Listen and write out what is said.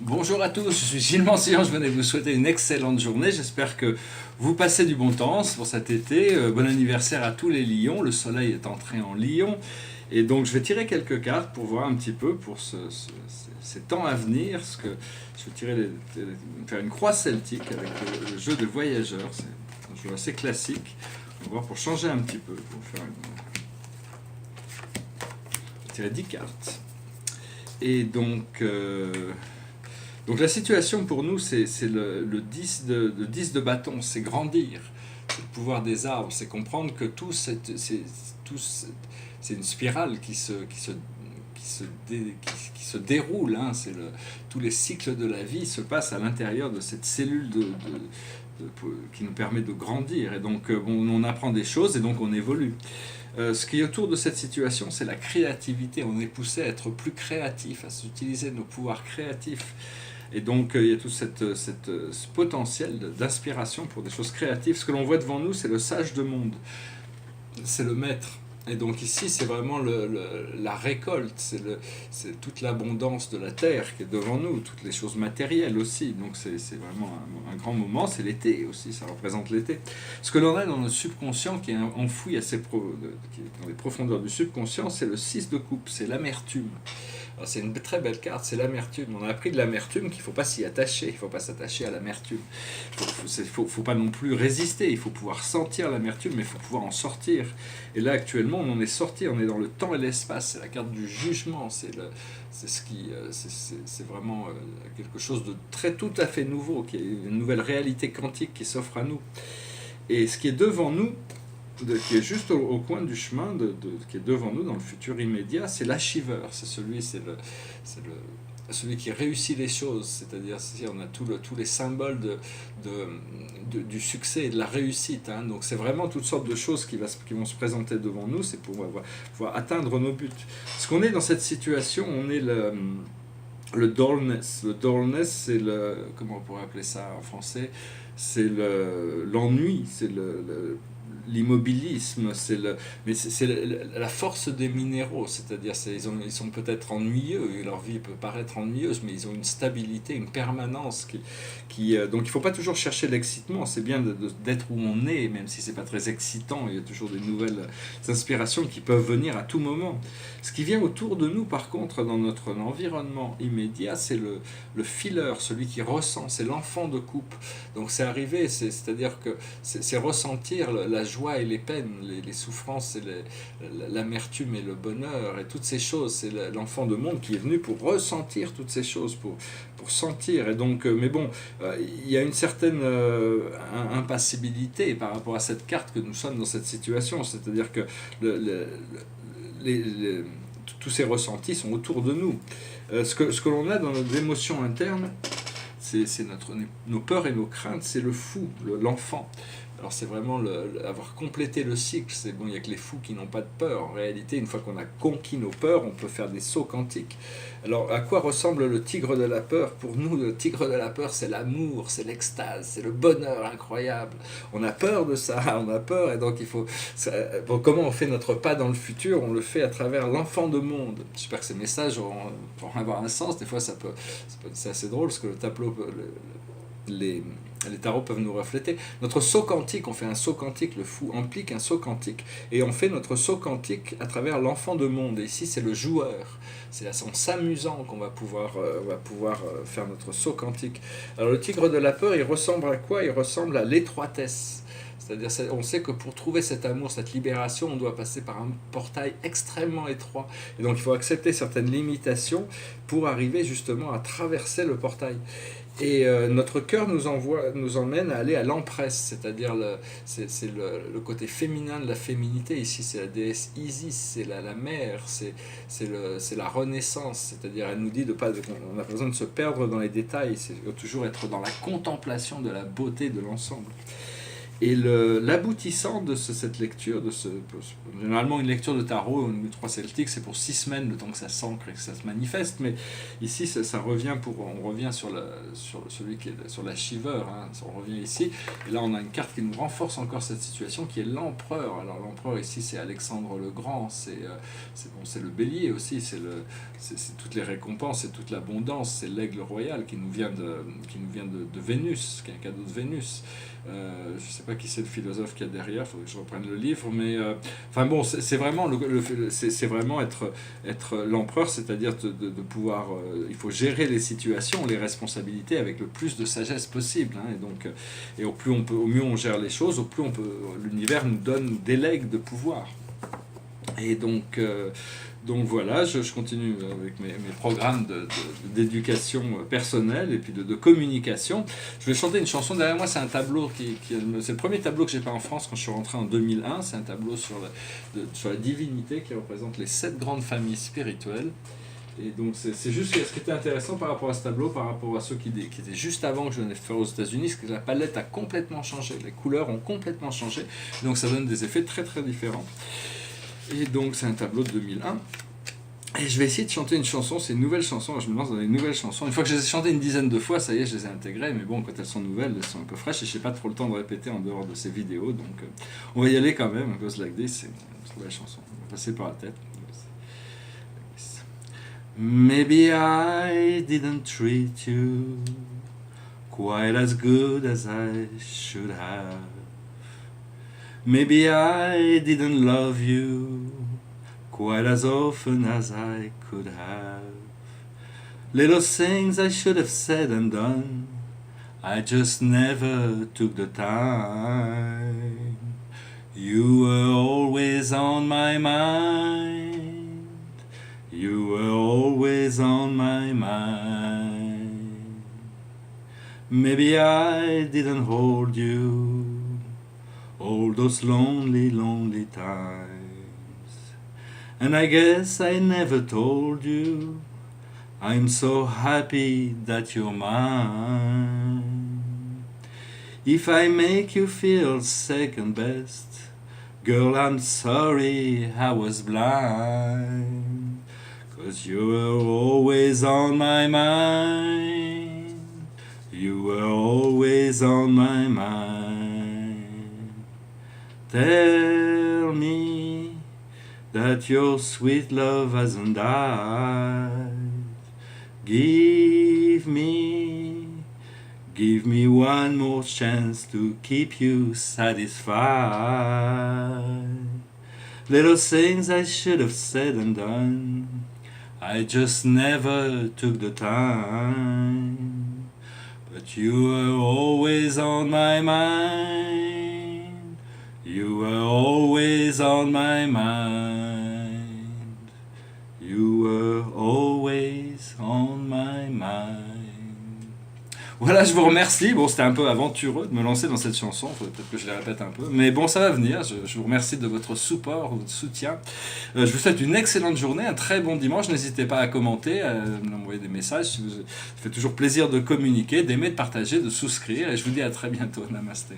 Bonjour à tous, je suis Gilles Mancillon, je venais vous souhaiter une excellente journée. J'espère que vous passez du bon temps pour cet été. Bon anniversaire à tous les lions, le soleil est entré en lion. Et donc je vais tirer quelques cartes pour voir un petit peu pour ces temps à venir. Je vais faire une croix celtique avec le jeu de voyageurs. C'est un jeu assez classique. On va voir pour changer un petit peu. Je vais tirer 10 cartes. Et donc la situation pour nous, c'est le 10 de bâton, c'est grandir, c'est le pouvoir des arbres, c'est comprendre que c'est une spirale qui se déroule, hein, tous les cycles de la vie se passent à l'intérieur de cette cellule qui nous permet de grandir. Et donc on apprend des choses et donc on évolue. Ce qui est autour de cette situation, c'est la créativité. On est poussé à être plus créatif, à utiliser nos pouvoirs créatifs. Et donc il y a tout ce potentiel d'inspiration pour des choses créatives. Ce que l'on voit devant nous, c'est le sage de monde, c'est le maître. Et donc ici, c'est vraiment la récolte, c'est toute l'abondance de la terre qui est devant nous, toutes les choses matérielles aussi. Donc c'est vraiment un grand moment, c'est l'été aussi, ça représente l'été. Ce que l'on a dans notre subconscient qui est enfoui qui est dans les profondeurs du subconscient, c'est le 6 de coupe, c'est l'amertume. Alors c'est une très belle carte, c'est l'amertume. On a appris de l'amertume qu'il ne faut pas s'y attacher, il ne faut pas s'attacher à l'amertume. Il ne faut pas non plus résister, il faut pouvoir sentir l'amertume, mais il faut pouvoir en sortir. Et là actuellement, on en est sorti, on est dans le temps et l'espace, c'est la carte du jugement, c'est vraiment quelque chose de tout à fait nouveau, qui est une nouvelle réalité quantique qui s'offre à nous. Et ce qui est devant nous, qui est juste au coin du chemin, qui est devant nous dans le futur immédiat, c'est l'achiveur, celui qui réussit les choses, c'est-à-dire si on a tous les symboles du succès et de la réussite, hein. Donc c'est vraiment toutes sortes de choses qui vont se présenter devant nous, c'est pour pouvoir atteindre nos buts. Ce qu'on est dans cette situation, on est le dullness. Le dullness, c'est comment on pourrait appeler ça en français, c'est l'ennui, c'est l'immobilisme, mais c'est la force des minéraux, c'est-à-dire ils sont peut-être ennuyeux, et leur vie peut paraître ennuyeuse, mais ils ont une stabilité, une permanence donc il ne faut pas toujours chercher l'excitement, c'est bien d'être où on est, même si c'est pas très excitant, il y a toujours des nouvelles inspirations qui peuvent venir à tout moment. Ce qui vient autour de nous, par contre, dans notre environnement immédiat, c'est le feeler, celui qui ressent, c'est l'enfant de coupe. Donc c'est arrivé, c'est-à-dire que c'est ressentir la joie et les peines, les souffrances, l'amertume et le bonheur, et toutes ces choses. C'est l'enfant de monde qui est venu pour ressentir toutes ces choses, pour sentir. Et donc, mais bon, il y a une certaine impassibilité par rapport à cette carte que nous sommes dans cette situation. C'est-à-dire que tous ces ressentis sont autour de nous. Ce que l'on a dans nos émotions internes, c'est nos peurs et nos craintes, c'est le fou, l'enfant. Alors c'est vraiment avoir complété le cycle. C'est bon, il n'y a que les fous qui n'ont pas de peur. En réalité, une fois qu'on a conquis nos peurs, on peut faire des sauts quantiques. Alors à quoi ressemble le tigre de la peur? Pour nous, le tigre de la peur, c'est l'amour, c'est l'extase, c'est le bonheur incroyable. On a peur de ça, on a peur, et donc bon, comment on fait notre pas dans le futur? On le fait à travers l'enfant de monde. J'espère que ces messages vont avoir un sens. Des fois, c'est assez drôle, parce que le tableau... Les tarots peuvent nous refléter. Notre saut quantique, on fait un saut quantique, le fou implique un saut quantique, et on fait notre saut quantique à travers l'enfant de monde. Et ici, c'est le joueur. C'est en s'amusant qu'on va pouvoir faire notre saut quantique. Alors le tigre de la peur, il ressemble à quoi? Il ressemble à l'étroitesse. C'est-à-dire, on sait que pour trouver cet amour, cette libération, on doit passer par un portail extrêmement étroit. Et donc, il faut accepter certaines limitations pour arriver justement à traverser le portail. Et notre cœur nous emmène à aller à l'empresse, c'est-à-dire c'est le côté féminin de la féminité. Ici, c'est la déesse Isis, c'est la mère, c'est la renaissance, c'est-à-dire elle nous dit on n'a pas besoin de se perdre dans les détails, c'est toujours être dans la contemplation de la beauté de l'ensemble. Et l'aboutissant de cette lecture, généralement une lecture de tarot, une 3 celtique, c'est pour 6 semaines, le temps que ça s'ancre et que ça se manifeste, mais ici ça revient on revient celui qui est sur la Shiver, hein, on revient ici, et là on a une carte qui nous renforce encore cette situation, qui est l'empereur. Alors l'empereur ici c'est Alexandre le Grand, c'est le bélier aussi, c'est toutes les récompenses, c'est toute l'abondance, c'est l'aigle royal qui nous vient de Vénus, qui est un cadeau de Vénus. Je ne sais pas qui c'est le philosophe qu'il y a derrière, il faudrait que je reprenne le livre, mais enfin bon, c'est vraiment, c'est vraiment être l'empereur, c'est-à-dire de pouvoir, il faut gérer les situations, les responsabilités avec le plus de sagesse possible, hein, et donc, et au mieux on gère les choses, au plus l'univers nous délègue de pouvoir. Et donc voilà, je continue avec mes programmes d'éducation personnelle et puis de communication. Je vais chanter une chanson. Derrière moi, c'est un tableau c'est le premier tableau que j'ai peint en France quand je suis rentré en 2001. C'est un tableau sur la divinité qui représente les 7 grandes familles spirituelles. Et donc c'est juste ce qui était intéressant par rapport à ce tableau, par rapport à ceux qui étaient juste avant que je venais faire aux États-Unis, c'est que la palette a complètement changé, les couleurs ont complètement changé, donc ça donne des effets très très différents. Et donc c'est un tableau de 2001. Et je vais essayer de chanter une chanson, c'est une nouvelle chanson, je me lance dans des nouvelles chansons. Une fois que je les ai chantées une dizaine de fois, ça y est, je les ai intégrées, mais bon, quand elles sont nouvelles, elles sont un peu fraîches, et je n'ai pas trop le temps de répéter en dehors de ces vidéos, donc on va y aller quand même, Goes Like This, c'est une nouvelle chanson, on va passer par la tête. Maybe I didn't treat you quite as good as I should have. Maybe I didn't love you quite as often as I could have. Little things I should have said and done, I just never took the time. You were always on my mind. You were always on my mind. Maybe I didn't hold you all those lonely, lonely times. And I guess I never told you I'm so happy that you're mine. If I make you feel second best, girl, I'm sorry I was blind. 'Cause you were always on my mind. You were always on my mind. Tell me that your sweet love hasn't died. Give me one more chance to keep you satisfied. Little things I should have said and done, I just never took the time. But you were always on my mind. You were always on my mind. You were always on my mind. Voilà, je vous remercie. Bon, c'était un peu aventureux de me lancer dans cette chanson. Il faudrait peut-être que je la répète un peu. Mais bon, ça va venir. Je vous remercie de votre support, de votre soutien. Je vous souhaite une excellente journée, un très bon dimanche. N'hésitez pas à commenter, à m'envoyer des messages. Ça fait toujours plaisir de communiquer, d'aimer, de partager, de souscrire. Et je vous dis à très bientôt. Namasté.